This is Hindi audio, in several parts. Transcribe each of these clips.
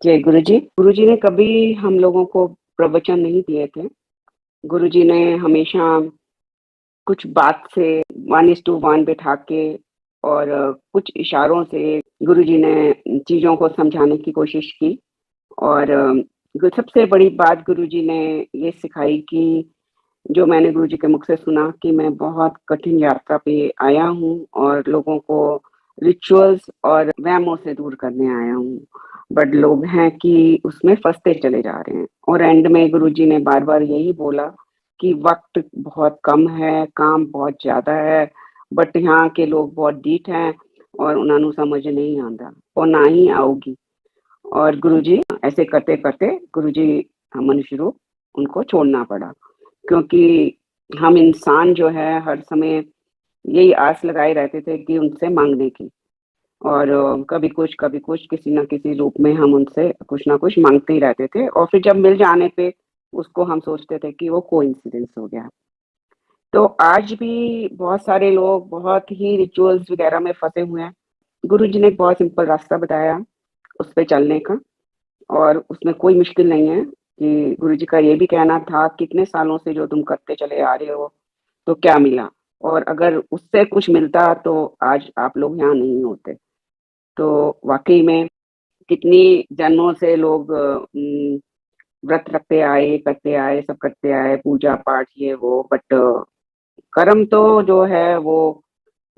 जय गुरुजी। गुरुजी ने कभी हम लोगों को प्रवचन नहीं दिए थे। गुरुजी ने हमेशा कुछ बात से 1:1 बिठा के और कुछ इशारों से गुरुजी ने चीज़ों को समझाने की कोशिश की। और सबसे बड़ी बात गुरुजी ने ये सिखाई कि जो मैंने गुरुजी के मुख से सुना कि मैं बहुत कठिन यात्रा पे आया हूँ और लोगों को रिचुअल्स और वहमों से दूर करने आया हूँ। बट लोग हैं कि उसमें फँसते चले जा रहे हैं और एंड में गुरुजी ने बार-बार यही बोला कि वक़्त बहुत कम है, काम बहुत ज़्यादा है, बट यहाँ के लोग बहुत ढीठ हैं और उन्हां नू समझ नहीं आंदा और ना ही आऊगी। और गुरुजी ऐसे करते-करते गुरुजी मनुष्य रूप उनको छोड़ना पड़ा। क्योंकि हम इंसान जो है हर समय यही आस लगाए रहते थे कि उनसे माँगने की और कभी कुछ किसी न किसी रूप में हम उनसे कुछ न कुछ माँगते ही रहते थे और फिर जब मिल जाने पे उसको हम सोचते थे कि वो कोइंसिडेंस हो गया। तो आज भी बहुत सारे लोग बहुत ही रिचुअल्स वगैरह में फँसे हुए हैं। गुरुजी ने एक बहुत सिंपल रास्ता बताया उस पे चलने का और उसमें कोई मुश्किल नहीं है कि गुरुजी का ये भी कहना था कि इतने सालों से जो तुम करते चले आ रहे हो, तो क्या मिला? और अगर उससे कुछ मिलता तो आज आप लोग यहाँ नहीं होते। तो वाक़ई में कितनी जन्मों से लोग व्रत रखते आए, करते आए, सब करते आए, पूजा-पाठ ये वो बट कर्म तो जो है वो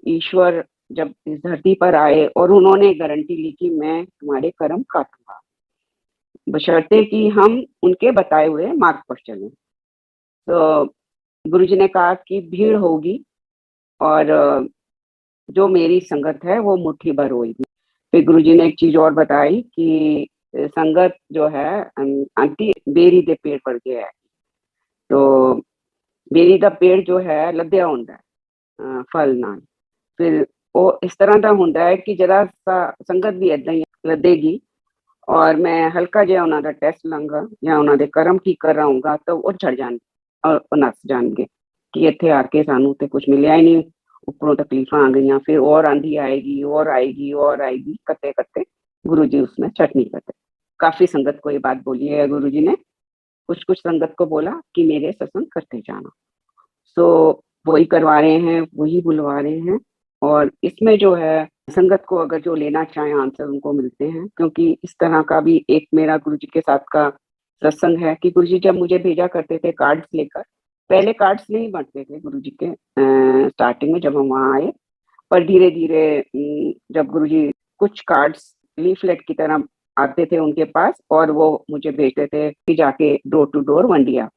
ईश्वर जब इस धरती पर आए और उन्होंने गारंटी ली कि मैं तुम्हारे कर्म काटूँगा, बशर्ते कि हम उनके बताए हुए मार्ग पर चलें। तो गुरुजी ने कहा कि भीड़ होगी और जो मेरी संगत है वो मुट्ठी भर होएगी। फिर गुरुजी ने एक चीज़ और बताई कि संगत जो है आंटी बेरी दे पेड़ वर्गे है। तो बेरी दा पेड़ जो है लद्या हुंदा है फल नाल। फिर ਉਹ ਇਸ ਤਰ੍ਹਾਂ ਦਾ ਹੁੰਦਾ ਹੈ ਕਿ ਜਰਾ-ਸਾ ਸੰਗਤ ਵੀ ਏਦਾਂ ਹੀ ਲੱਦੇਗੀ और मैं हल्का ਜਿਹਾ ਉਹਨਾਂ ਦਾ ਟੈਸਟ ਲਾਂਗਾ ਜਾਂ ਉਹਨਾਂ ਦੇ ਕਰਮ ਠੀਕ ਕਰ ਰਹਾਂਗਾ ਤਾਂ ਉਹ ਝੜ ਜਾਣਗੇ ਔਰ ਉਹ ਨੱਸ ਜਾਣਗੇ ਕਿ ਇੱਥੇ ਆ ਕੇ ਸਾਨੂੰ ਤੇ ਕੁਝ ਮਿਲਿਆ ਹੀ ਨਹੀਂ ऊपरों तकलीफां आ गई फिर और आंधी आएगी और आएगी और आएगी करते करते गुरु जी उसमें चटनी करते काफी संगत को ये बात बोली है गुरु जी ने कुछ कुछ संगत को बोला कि मेरे सत्संग करते जाना सो वही करवा रहे हैं वही बुलवा रहे हैं और इसमें जो है संगत को अगर जो लेना चाहे आंसर उनको मिलते हैं क्योंकि इस तरह का भी एक मेरा गुरु जी के साथ का सत्संग है कि गुरु जी जब मुझे भेजा करते थे कार्ड्स लेकर पहले कार्ड्स नहीं बांटते थे गुरु जी के स्टार्टिंग में जब हम वहाँ आए पर धीरे-धीरे जब गुरुजी कुछ कार्ड्स लीफलेट की तरह आते थे उनके पास और वो मुझे भेजते थे कि जाके डोर टू डोर वंडिया।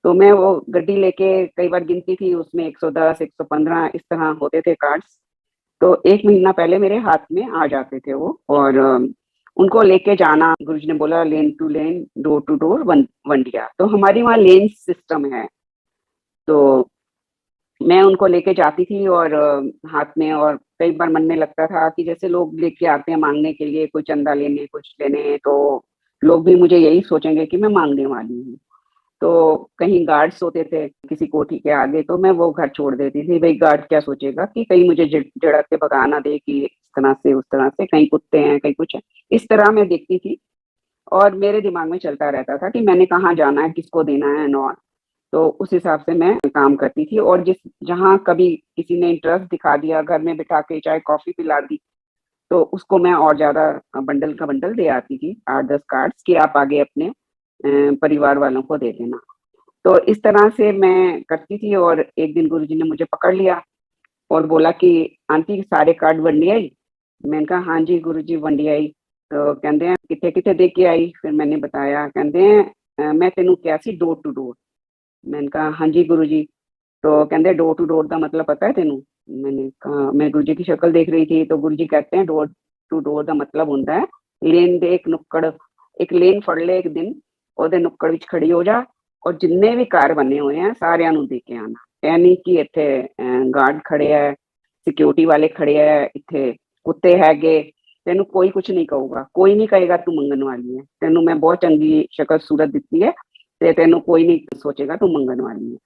तो मैं वो गड्डी लेके कई बार गिनती थी उसमें 110, 115 इस तरह होते थे कार्ड्स। तो 1 महीना पहले मेरे हाथ में आ जाते थे वो और उनको लेके जाना गुरुजी ने बोला lane to lane, door to door वंडिया। तो हमारी वहाँ लेन सिस्टम है। तो मैं उनको लेके जाती थी और हाथ में और कई बार मन में लगता था कि जैसे लोग लेके आते हैं माँगने के लिए, कोई चंदा लेने, कुछ लेने, तो लोग भी मुझे यही सोचेंगे कि मैं माँगने वाली हूँ। तो कहीं गार्ड्स होते थे किसी कोठी के आगे, तो मैं वो घर छोड़ देती थी, भई गार्ड क्या सोचेगा कि कहीं मुझे झिड़क के भगा ना दे कि इस तरह से, उस तरह से, कहीं कुत्ते हैं, कहीं कुछ है। इस तरह मैं देखती थी और मेरे दिमाग में चलता रहता था कि मैंने कहाँ जाना है, किसको देना है एंड ऑल। तो उस हिसाब से मैं काम करती थी और जिस जहाँ कभी किसी ने इंटरेस्ट दिखा दिया घर में बिठा के चाहे कॉफ़ी पिला दी, तो उसको मैं और ज़्यादा बंडल का बंडल दे आती थी 8-10 कार्ड्स कि आप आगे अपने परिवार वालों को दे देना। तो इस तरह से मैं करती थी और एक दिन गुरुजी ने मुझे पकड़ लिया और बोला कि आंटी सारे कार्ड वंडी आई? मैंने कहा हाँ जी गुरुजी वंडी आई। तो कहते हैं किथे-किथे दे के आई? फिर मैंने बताया कहते हैं मैं तेनू कहा सी डोर टू डोर। मैंने कहा हाँ जी गुरुजी। तो कहते डोर टू डोर का मतलब पता है तेनू? मैंने कहा मैं गुरुजी की शक्ल देख रही थी तो गुरुजी कहते हैं डोर टू डोर का मतलब होता है लेन दे एक नुक्कड़ एक लेन फड़ ले एक दिन ਉਹਦੇ ਨੁੱਕੜ ਵਿੱਚ ਖੜੀ ਹੋ ਜਾ ਔਰ ਜਿੰਨੇ ਵੀ ਘਰ ਬਣੇ ਹੋਏ ਆ ਸਾਰਿਆਂ ਨੂੰ ਦੇ ਕੇ ਆਣਾ ਇਹ ਨਹੀਂ ਕਿ ਇੱਥੇ ਗਾਰਡ ਖੜੇ ਹੈ ਸਿਕਿਉਰਿਟੀ ਵਾਲੇ ਖੜੇ ਹੈ ਇੱਥੇ ਕੁੱਤੇ ਹੈਗੇ ਤੈਨੂੰ ਕੋਈ ਕੁਝ ਨਹੀਂ ਕਹੂਗਾ ਕੋਈ ਨਹੀਂ ਕਹੇਗਾ ਤੂੰ ਮੰਗਣ ਵਾਲੀ ਹੈ ਤੈਨੂੰ ਮੈਂ ਬਹੁਤ ਚੰਗੀ ਸ਼ਕਲ ਸੂਰਤ ਦਿੱਤੀ ਹੈ ਤੇ ਤੈਨੂੰ ਕੋਈ नहीं सोचेगा तू मंगन वाली है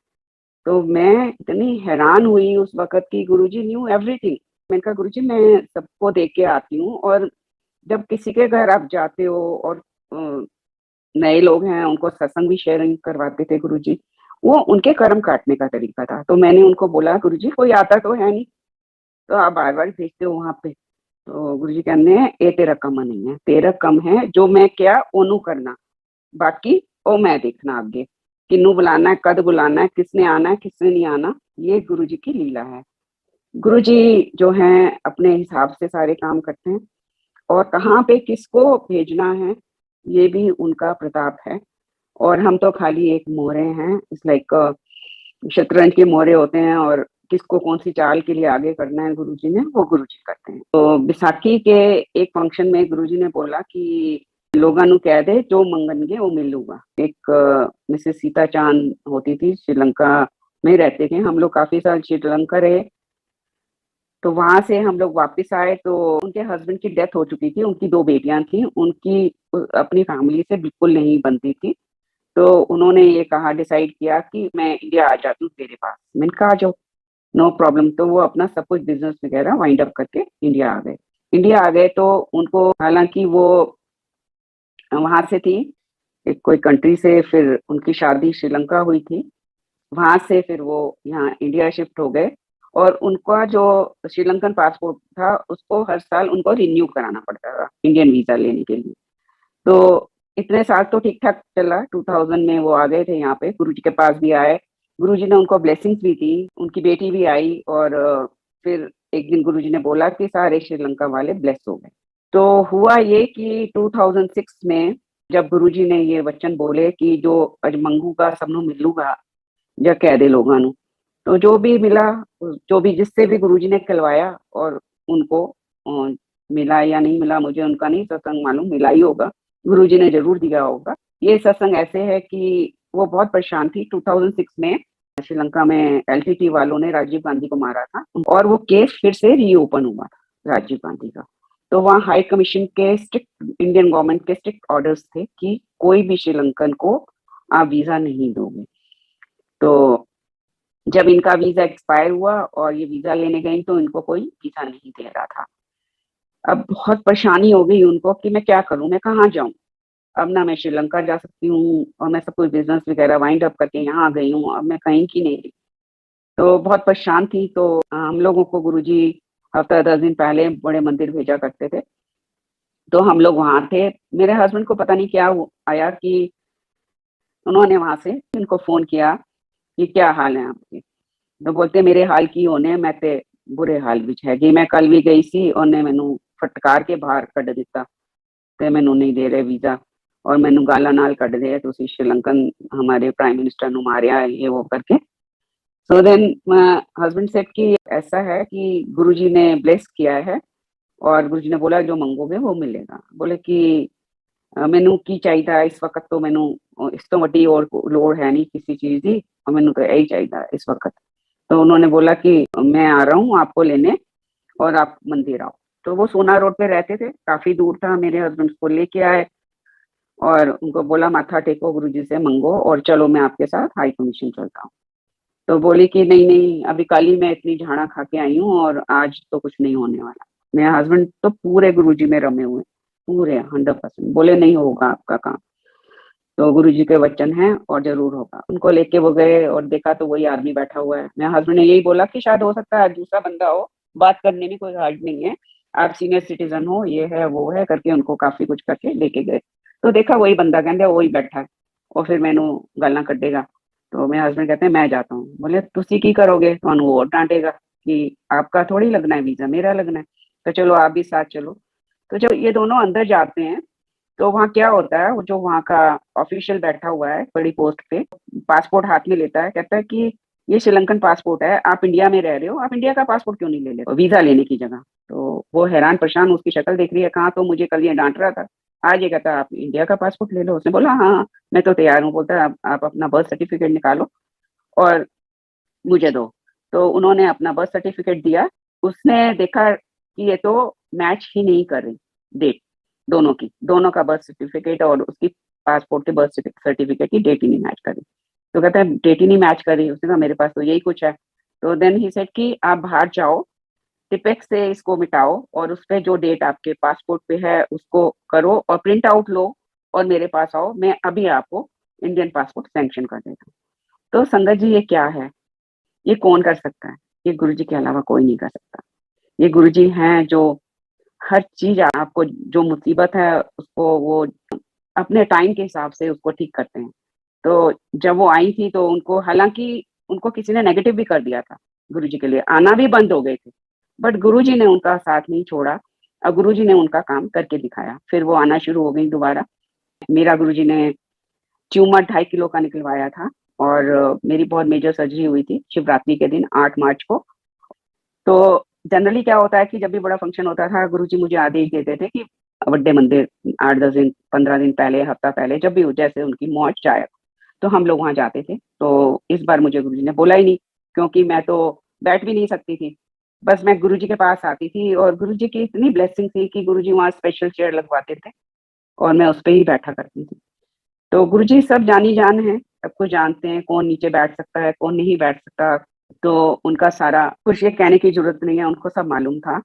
तो मैं इतनी हैरान हुई उस वक़्त कि गुरुजी न्यू एवरीथिंग। मैंने कहा गुरुजी मैं सबको देख के आती हूँ और जब किसी के घर आप जाते हो और नए लोग हैं, उनको सत्संग भी शेयरिंग करवाते थे गुरुजी। वो उनके कर्म काटने का तरीका था। तो मैंने उनको बोला, गुरुजी कोई आता तो है नहीं, तो आप बार बार भेजते हो वहां पे। तो गुरुजी कहने हैं, ये तेरा कम नहीं है, तेरा कम है जो मैं क्या ओनू करना, बाकी ओ मैं देखना आगे, किन्नू बुलाना है, कद बुलाना है, किसने आना है, किसने नहीं आना, ये गुरुजी की लीला है। गुरुजी जो हैं अपने हिसाब से सारे काम करते हैं, और कहाँ पे किसको भेजना है ये भी उनका प्रताप है। और हम तो खाली एक मोहरे हैं, इट्स लाइक शतरंज के मोहरे होते हैं, और किसको कौन सी चाल के लिए आगे करना है गुरुजी ने, वो गुरुजी करते हैं। तो बैसाखी के एक फंक्शन में गुरुजी ने बोला कि लोगों नु कह दे जो मंगनगे वो मिलूगा। एक मिसेस सीता चांद होती थी, श्रीलंका में रहते थे हम लोग, काफी साल श्रीलंका रहे। तो वहां से हम लोग वापस आए तो उनके हस्बैंड की डेथ हो चुकी थी, उनकी दो बेटियां थी, उनकी अपनी फैमिली से बिल्कुल नहीं बनती थी। तो उन्होंने ये कहा, डिसाइड किया कि मैं इंडिया आ जाती हूँ तेरे पास। मैंने कहा आ जाओ, नो प्रॉब्लम। तो वो अपना सब कुछ बिजनेस वगैरह वाइंड अप करके इंडिया आ गए। इंडिया आ गए तो उनको, हालांकि वो वहां से थी एक कोई कंट्री से, फिर उनकी शादी श्रीलंका हुई थी, वहां से फिर वो यहाँ इंडिया शिफ्ट हो गए। और उनका जो श्रीलंकन पासपोर्ट था उसको हर साल उनको रिन्यू कराना पड़ता था इंडियन वीजा लेने के लिए। तो इतने साल तो ठीक ठाक चला। 2000 में वो आ गए थे यहाँ पे, गुरुजी के पास भी आए, गुरुजी ने उनको ब्लेसिंग्स भी दी, उनकी बेटी भी आई। और फिर एक दिन गुरुजी ने बोला कि सारे श्रीलंका वाले ब्लेस हो गए। तो हुआ ये कि 2006 में जब गुरुजी ने ये वचन बोले कि जो अज मंगू का सबनों मिलूगा, या कह दे लोगों नु, तो जो भी मिला, जो भी जिससे भी गुरुजी ने खिलवाया, और उनको मिला या नहीं मिला मुझे उनका नहीं सत्संग मालूम, मिला ही होगा, गुरुजी ने जरूर दिया होगा। ये सत्संग ऐसे है कि वो बहुत परेशान थी 2006 में। श्रीलंका में एलटीटी वालों ने राजीव गांधी को मारा था, और वो केस फिर से रीओपन हुआ था राजीव गांधी का। तो वहाँ हाई कमीशन के स्ट्रिक्ट, इंडियन गवर्नमेंट के स्ट्रिक्ट ऑर्डर्स थे कि कोई भी श्रीलंकन को आप वीजा नहीं दोगे। तो जब इनका वीजा एक्सपायर हुआ और ये वीजा लेने गई तो इनको कोई वीजा नहीं दे रहा था। अब बहुत परेशानी हो गई उनको कि मैं क्या करूं, मैं कहाँ जाऊं। अब ना मैं श्रीलंका जा सकती हूँ, और मैं सब कुछ बिजनेस वगैरह वाइंड अप करके यहाँ आ गई हूँ, अब मैं कहीं की नहीं रही। तो बहुत परेशान थी। तो हम लोगों को गुरुजी हफ्ता 10 दिन पहले बड़े मंदिर भेजा करते थे। तो हम लोग वहां थे। मेरे हस्बैंड को पता नहीं क्या आया कि उन्होंने वहां से इनको फोन किया कि क्या हाल है आपके। तो बोलते मेरे हाल की होने, मैं ते बुरे हाल विच हैगी, मैं कल भी गई सी, ਉਹਨੇ ਮੈਨੂੰ ਫਟਕਾਰ ਕੇ ਬਾਹਰ ਕੱਢ ਦਿੱਤਾ, ਤੇ ਮੈਨੂੰ ਨਹੀਂ ਦੇ ਰਹੇ ਵੀਜ਼ਾ, और मैनू गाला नाल कट दे, तुसी श्रीलंकन हमारे प्राइम मिनिस्टर नु मारिया, ये वो करके। सो देन हस्बैंड सेड कि ऐसा है कि गुरुजी ने ब्लेस किया है, और गुरुजी ने बोला जो मंगोगे वो मिलेगा। बोले कि मैनू की चाहिए इस वक्त, तो मैनू इस तो वड्डी और लोड़ है नहीं किसी चीज की, और मैनू तो यही चाहिए इस वक्त। तो उन्होंने बोला कि मैं आ रहा हूँ आपको लेने, और आप मंदिर आओ। तो वो सोना रोड पे रहते थे, काफी दूर था। मेरे हस्बैंड को लेके आए और उनको बोला माथा टेको, गुरुजी से मंगो, और चलो मैं आपके साथ हाई कमीशन चलता हूँ। तो बोली कि नहीं नहीं, अभी कल ही मैं इतनी झाड़ा खा के आई हूँ, और आज तो कुछ नहीं होने वाला। मेरे हस्बैंड तो पूरे गुरुजी में रमे हुए, पूरे 100%। बोले नहीं होगा आपका काम, तो गुरुजी के वचन है और जरूर होगा। उनको लेके वो गए और देखा तो वही आदमी बैठा हुआ है। मेरे हस्बैंड ने यही बोला कि शायद हो सकता है दूसरा बंदा हो, बात करने में कोई हर्ज नहीं है, आप सीनियर सिटीजन हो, ये है वो है करके उनको काफी कुछ करके लेके गए। तो देखा वही बंदा, कहते वही बैठा है, और फिर मैनू गाला कटेगा। तो मेरे हस्बैंड कहते हैं मैं जाता हूँ। बोले तुसी की करोगे, थानू वो डांटेगा कि आपका थोड़ी लगना है वीजा, मेरा लगना है, तो चलो आप भी साथ चलो। तो जब ये दोनों अंदर जाते हैं तो वहाँ क्या होता है, वो जो वहाँ का ऑफिशियल बैठा हुआ है बड़ी पोस्ट पे, पासपोर्ट हाथ में लेता है, कहता है कि ये श्रीलंकन पासपोर्ट है, आप इंडिया में रह रहे हो, आप इंडिया का पासपोर्ट क्यों नहीं ले लेते वीजा लेने की जगह। तो वो हैरान परेशान, उसकी शक्ल देख रही है, कहाँ तो मुझे कल ये डांट रहा था, आज ये कहता है आप इंडिया का पासपोर्ट ले लो। उसने बोला हाँ मैं तो तैयार हूँ। बोलता है आप अपना बर्थ सर्टिफिकेट निकालो और मुझे दो। तो उन्होंने अपना बर्थ सर्टिफिकेट दिया। उसने देखा कि ये तो मैच ही नहीं कर रही डेट, दोनों की, दोनों का बर्थ सर्टिफिकेट और उसकी पासपोर्ट के बर्थ सर्टिफिकेट की डेट ही नहीं मैच कर रही। तो कहता है डेट ही नहीं मैच कर रही। उसने कहा मेरे पास तो यही कुछ है। तो देन ही सेड कि आप बाहर जाओ, टिपेक्स से इसको मिटाओ और उस पे जो डेट आपके पासपोर्ट पे है उसको करो और प्रिंट आउट लो और मेरे पास आओ, मैं अभी आपको इंडियन पासपोर्ट सैंक्शन कर देता हूँ। तो संगत जी ये क्या है? ये कौन कर सकता है? ये गुरुजी के अलावा कोई नहीं कर सकता। ये गुरुजी हैं जो हर चीज आपको, जो मुसीबत है उसको वो अपने टाइम के हिसाब से उसको ठीक करते हैं। तो जब वो आई थी तो उनको, हालांकि उनको किसी ने नेगेटिव भी कर दिया था, गुरुजी के लिए आना भी बंद हो गए थे, बट गुरुजी ने उनका साथ नहीं छोड़ा और गुरुजी ने उनका काम करके दिखाया। फिर वो आना शुरू हो गई दोबारा। मेरा गुरुजी ने ट्यूमर 2.5 किलो का निकलवाया था और मेरी बहुत मेजर सर्जरी हुई थी शिवरात्रि के दिन 8 मार्च को। तो जनरली क्या होता है कि जब भी बड़ा फंक्शन होता था, गुरुजी मुझे आदेश देते थे कि बड्डे मंदिर 8-10 दिन 15 दिन पहले, हफ्ता पहले, जब भी जैसे उनकी मौत चाहे, तो हम लोग वहां जाते थे। तो इस बार मुझे गुरुजी ने बोला ही नहीं, क्योंकि मैं तो बैठ भी नहीं सकती थी। बस मैं गुरुजी के पास आती थी और गुरुजी की इतनी ब्लेसिंग थी कि गुरुजी वहां स्पेशल चेयर लगवाते थे और मैं उस पर ही बैठा करती थी। तो गुरुजी सब जानी जान है, सबको जानते हैं कौन नीचे बैठ सकता है कौन नहीं बैठ सकता। तो उनका सारा कुछ ये कहने की जरूरत नहीं है, उनको सब मालूम था।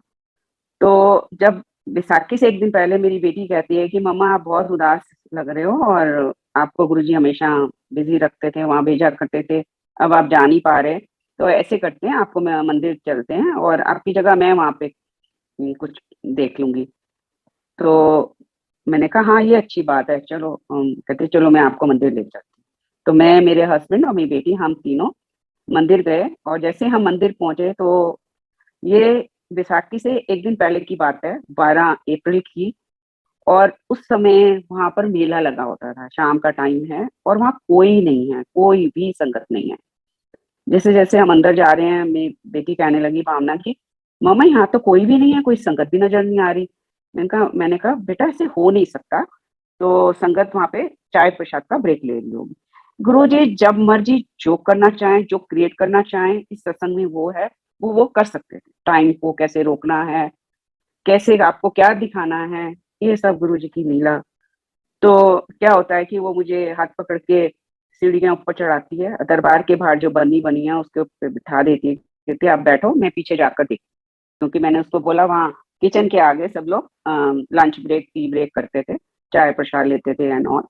तो जब बैसाखी से एक दिन पहले मेरी बेटी कहती है कि मम्मा आप बहुत उदास लग रहे हो और आपको गुरुजी हमेशा बिजी रखते थे, वहां भेजा करते थे, अब आप जा नहीं पा रहे, तो ऐसे करते हैं आपको, मैं मंदिर चलते हैं और आपकी जगह मैं वहां पे कुछ देख लूंगी। तो मैंने कहा हाँ ये अच्छी बात है, चलो। कहते चलो मैं आपको मंदिर ले चलती हूँ। तो मैं, मेरे हस्बैंड और मेरी बेटी, हम तीनों मंदिर गए और जैसे हम मंदिर पहुंचे तो ये बैसाखी से एक दिन पहले की बात है, 12 अप्रैल की। और उस समय वहां पर मेला लगा होता था, शाम का टाइम है और वहां कोई नहीं है, कोई भी संगत नहीं है। जैसे जैसे हम अंदर जा रहे हैं, मेरी बेटी कहने लगी भावना की, मामा यहाँ तो कोई भी नहीं है, कोई संगत भी नजर नहीं आ रही। मैंने कहा बेटा ऐसे हो नहीं सकता, तो संगत वहां पे चाय प्रसाद का ब्रेक ले रही होगी। गुरु जी जब मर्जी जो करना चाहें, जो क्रिएट करना चाहें इस सत्संग में, वो है वो कर सकते थे। टाइम को कैसे रोकना है, कैसे आपको क्या दिखाना है, ये सब गुरु जी की लीला। तो क्या होता है कि वो मुझे हाथ पकड़ के सीढ़ियां ऊपर चढ़ाती है, दरबार के बाहर जो बनी बनी है उसके ऊपर बिठा देती है, कहती है आप बैठो मैं पीछे जाकर देख। क्योंकि मैंने उसको बोला वहाँ किचन के आगे सब लोग लंच ब्रेक, टी ब्रेक करते थे, चाय प्रसाद लेते थे एंड ऑल।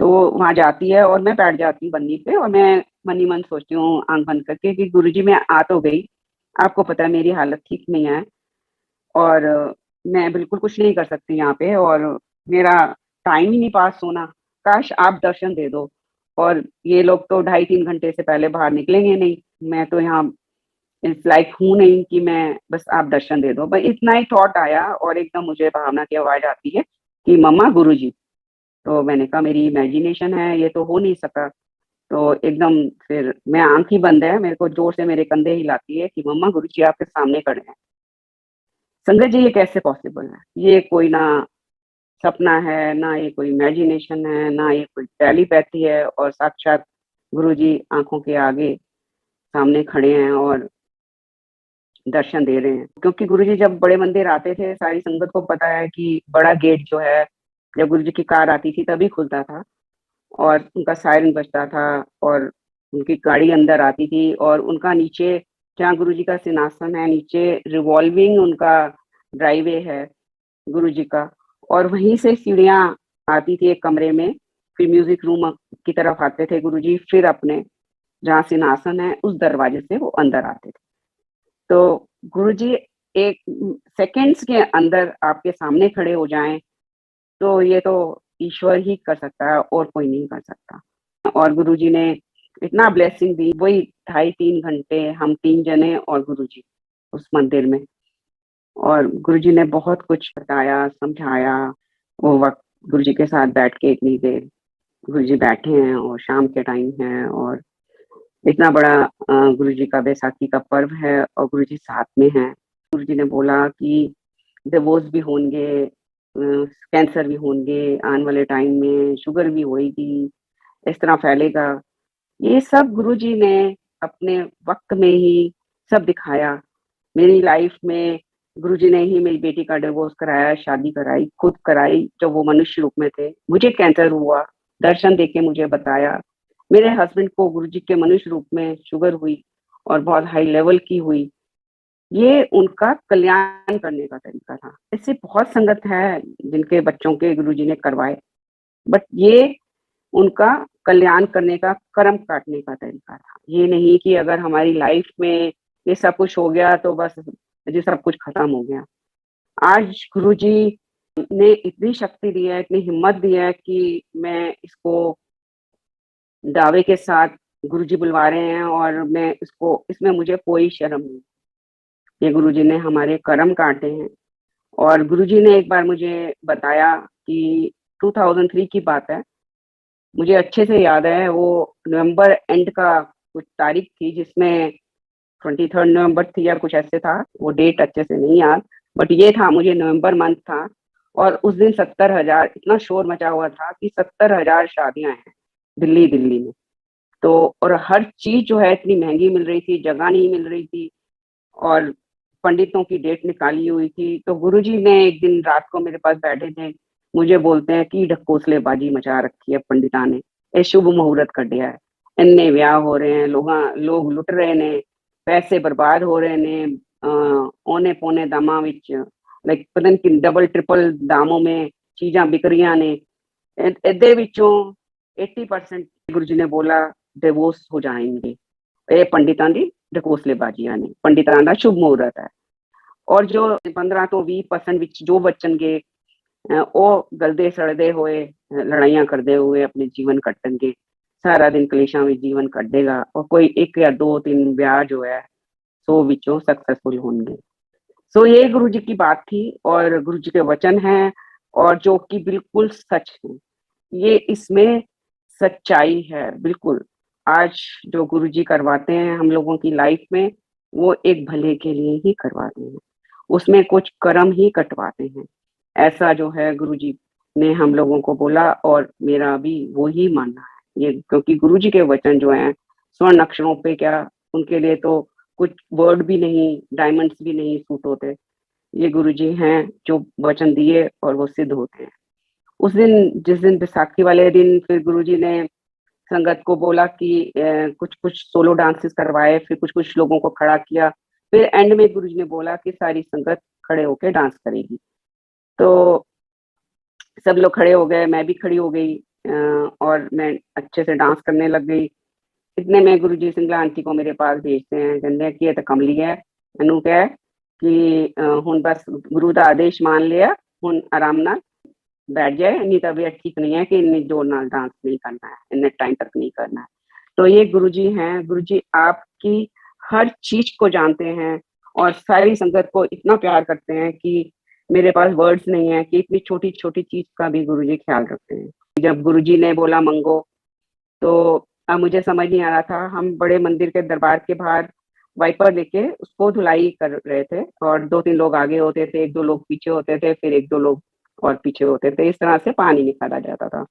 तो वहां जाती है और मैं बैठ जाती हूँ बन्नी पे और मैं मन ही मन सोचती हूँ आंख बंद करके कि गुरुजी मैं आ तो गई, आपको पता है मेरी हालत ठीक नहीं है और मैं बिल्कुल कुछ नहीं कर सकती यहाँ पे और मेरा टाइम ही नहीं पास होना, काश आप दर्शन दे दो। और ये लोग तो 2.5-3 घंटे से पहले बाहर निकलेंगे नहीं, मैं तो यहाँ इस लाइक हूँ नहीं कि मैं, बस आप दर्शन दे दो। बस इतना ही थॉट आया और एकदम मुझे भावना की आवाज आती है कि मम्मा गुरुजी। तो मैंने कहा मेरी इमेजिनेशन है, ये तो हो नहीं सका। तो एकदम फिर मैं, आंख ही बंद है, मेरे को जोर से मेरे कंधे हिलाती है कि मम्मा गुरुजी आपके सामने खड़े हैं। संगत जी ये कैसे पॉसिबल है? ये कोई ना सपना है, ना ये कोई इमेजिनेशन है, ना ये कोई टेलीपैथी है, और साक्षात गुरुजी आंखों के आगे सामने खड़े हैं और दर्शन दे रहे हैं। क्योंकि गुरुजी जब बड़े मंदिर आते थे, सारी संगत को पता है कि बड़ा गेट जो है, जब गुरुजी की कार आती थी तभी खुलता था और उनका सायरन बजता था और उनकी गाड़ी अंदर आती थी और उनका नीचे, जहाँ गुरुजी का सिंहासन है, नीचे रिवॉल्विंग उनका ड्राइवे है गुरुजी का, और वहीं से सीढ़ियाँ आती थी एक कमरे में, फिर म्यूजिक रूम की तरफ आते थे गुरुजी, फिर अपने जहाँ सिंहासन है उस दरवाजे से वो अंदर आते थे। तो गुरुजी एक सेकंड्स के अंदर आपके सामने खड़े हो जाएं, तो ये तो ईश्वर ही कर सकता है और कोई नहीं कर सकता। और गुरुजी ने इतना ब्लेसिंग दी, वही 2.5-3 घंटे हम तीन जने और गुरुजी उस मंदिर में। और गुरुजी ने बहुत कुछ बताया, समझाया। वो वक्त गुरुजी के साथ बैठ के इतनी देर गुरुजी बैठे हैं और शाम के टाइम है और इतना बड़ा गुरुजी का बैसाखी का पर्व है और गुरुजी साथ में हैं। गुरुजी ने बोला कि डिवोर्स भी होंगे, कैंसर भी होंगे आने वाले टाइम में, शुगर भी होएगी, इस तरह फैलेगा। ये सब गुरुजी ने अपने वक्त में ही सब दिखाया। मेरी लाइफ में गुरुजी ने ही मेरी बेटी का डिवोर्स कराया, शादी कराई, खुद कराई जब वो मनुष्य रूप में थे। मुझे कैंसर हुआ, दर्शन देके मुझे बताया। मेरे हस्बैंड को गुरुजी के मनुष्य रूप में शुगर हुई और बहुत हाई लेवल की हुई। ये उनका कल्याण करने का तरीका था। ऐसे बहुत संगत है जिनके बच्चों के गुरुजी ने करवाए, बट ये उनका कल्याण करने का, कर्म काटने का तरीका था। ये नहीं कि अगर हमारी लाइफ में ये सब कुछ हो गया तो बस जी सब कुछ खत्म हो गया। आज गुरुजी ने इतनी शक्ति दी है, इतनी हिम्मत दी है कि मैं इसको दावे के साथ गुरुजी बुलवा रहे हैं और मैं इसको, इसमें मुझे कोई शर्म नहीं। ये गुरुजी ने हमारे कर्म काटे हैं। और गुरुजी ने एक बार मुझे बताया कि 2003 की बात है, मुझे अच्छे से याद है, वो नवंबर एंड का कुछ तारीख थी जिसमें 23 नवंबर थी या कुछ ऐसे था, वो डेट अच्छे से नहीं याद, बट ये था, मुझे नवंबर मंथ था। और उस दिन 70,000, इतना शोर मचा हुआ था कि 70,000 शादियां हैं दिल्ली दिल्ली में। तो और हर चीज जो है इतनी महंगी मिल रही थी, जगह नहीं मिल रही थी, और पंडितों की डेट निकाली हुई थी। तो गुरुजी ने एक दिन रात को मेरे पास बैठे थे, मुझे बोलते हैं कि ढकोसलेबाजी मचा रखी है पंडिता ने, ये शुभ मुहूर्त कढ़िया है, इन्ने ब्याह हो रहे हैं, लोग लुट रहे ने, पैसे बर्बाद हो रहे ने, औने पौने दामां विच, लाइक पता नहीं डबल ट्रिपल दामों में चीजां बिक रही ने। ਇਹਦੇ ਵਿੱਚੋਂ 80% ਗੁਰੂ ਜੀ ਨੇ ਬੋਲਾ डिवोर्स हो जाएंगे। ये पंडितां दी ढकोसलेबाजियां ने, पंडितां दा शुभ मुहूर्त है। और जो 15 ਤੋਂ 20% ਵਿੱਚ ਜੋ ਬਚਣਗੇ ਉਹ ਗਲਦੇ ਸੜਦੇ ਹੋਏ ਲੜਾਈਆਂ ਕਰਦੇ ਹੋਏ ਆਪਣੇ ਜੀਵਨ ਕੱਟਣਗੇ, ਸਾਰਾ दिन कलेशा में जीवन ਕੱਢੇਗਾ, और कोई एक या दो तीन ब्याह जो है 100 ਵਿੱਚੋਂ सक्सेसफुल होंगे। सो ये गुरु जी की बात थी, और गुरु जी के वचन हैं, और जो कि बिल्कुल सच है। ये इसमें सच्चाई है बिल्कुल। आज जो गुरु जी करवाते हैं हम लोगों की लाइफ में, वो एक भले के लिए ही करवाते हैं, उसमें कुछ कर्म ही कटवाते हैं। ऐसा जो है गुरु जी ने हम लोगों को बोला, और मेरा भी वो ही मानना है ये, क्योंकि गुरु जी के वचन जो हैं स्वर्ण अक्षरों पे क्या, उनके लिए तो कुछ वर्ड भी नहीं, डायमंड्स भी नहीं सूट होते। ये गुरु जी हैं जो वचन दिए और वो सिद्ध होते हैं। उस दिन, जिस दिन बैसाखी वाले दिन, फिर गुरुजी ने संगत को बोला कि कुछ कुछ सोलो डांसेस करवाए, फिर कुछ कुछ लोगों को खड़ा किया, फिर एंड में गुरुजी ने बोला कि सारी संगत खड़े होकर डांस करेगी। तो सब लोग खड़े हो गए, मैं भी खड़ी हो गई, और मैं अच्छे से डांस करने लग गई। इतने में गुरुजी सिंगला आंटी को मेरे पास भेजते हैं, कहते हैं कि ये तो कमली है, मैनू क्या है कि हुण बस गुरु का आदेश मान लिया, हुण आराम नाल बैठ जाए, नहीं तबीयत ठीक नहीं है कि इतनी जोर नाल डांस नहीं करना है, इतने टाइम तक नहीं करना है। तो ये गुरुजी हैं, गुरुजी आपकी हर चीज को जानते हैं, और सारी संगत को इतना प्यार करते हैं कि मेरे पास वर्ड्स नहीं है कि इतनी छोटी छोटी चीज का भी गुरुजी ख्याल रखते हैं। जब गुरुजी ने बोला मंगो, तो अब मुझे समझ नहीं आ रहा था, हम बड़े मंदिर के दरबार के बाहर वाइपर लेके उसको धुलाई कर रहे थे, और दो तीन लोग आगे होते थे, एक दो लोग पीछे होते थे, फिर एक दो लोग और पीछे होते थे, इस तरह से पानी निकाला जाता था।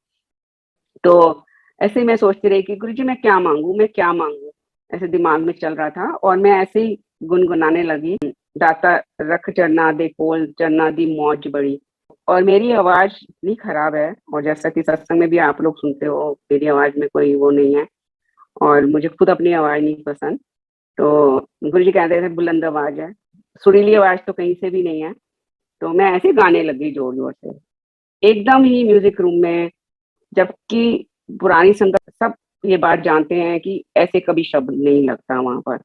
तो ऐसे ही मैं सोचती रही कि गुरुजी मैं क्या मांगू, मैं क्या मांगू, ऐसे दिमाग में चल रहा था, और मैं ऐसे ही गुनगुनाने लगी, दाता रख चरना दे कोल, चरना दी मौज बड़ी। और मेरी आवाज इतनी खराब है, और जैसा कि सत्संग में भी आप लोग सुनते हो, मेरी आवाज में कोई वो नहीं है, और मुझे खुद अपनी आवाज नहीं पसंद। तो गुरुजी कहते थे बुलंद आवाज है, सुरीली आवाज तो कहीं से भी नहीं है। तो मैं ऐसे गाने लगी जोर जोर से, एकदम ही म्यूजिक रूम में, जबकि पुरानी संगत सब ये बात जानते हैं कि ऐसे कभी शब्द नहीं लगता वहां पर।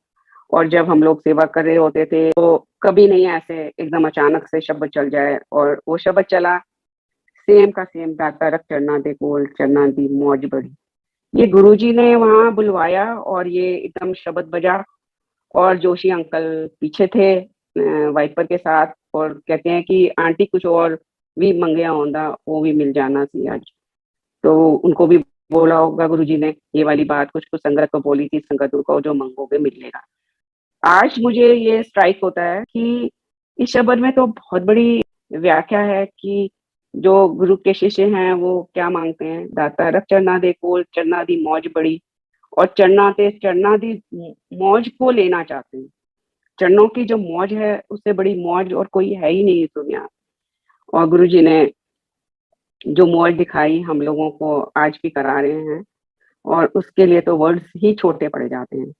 और जब हम लोग सेवा कर रहे होते थे तो कभी नहीं ऐसे एकदम अचानक से शब्द चल जाए, और वो शब्द चला सेम का सेम, दाता रख चरना दे कोल, चरना दी मौज बड़ी। ये गुरुजी ने वहां बुलवाया, और ये एकदम शब्द बजा, और जोशी अंकल पीछे थे वाइपर के साथ, और कहते हैं कि आंटी कुछ और भी मंगया होंदा, वो भी मिल जाना सी आज। तो उनको भी बोला होगा गुरुजी ने ये वाली बात, कुछ कुछ संगत को बोली थी, संगत को जो मंगोगे मिलेगा। आज मुझे ये स्ट्राइक होता है कि इस शब्द में तो बहुत बड़ी व्याख्या है कि जो गुरु के शिष्य हैं वो क्या मांगते हैं, दाता रख चरना दे कोल, चरना दी मौज बड़ी। और चरना दी मौज को लेना चाहते हैं। चरणों की जो मौज है, उससे बड़ी मौज और कोई है ही नहीं इस दुनिया। और गुरु जी ने जो मौज दिखाई हम लोगों को आज भी करा रहे हैं, और उसके लिए तो वर्ड्स ही छोटे पड़ जाते हैं।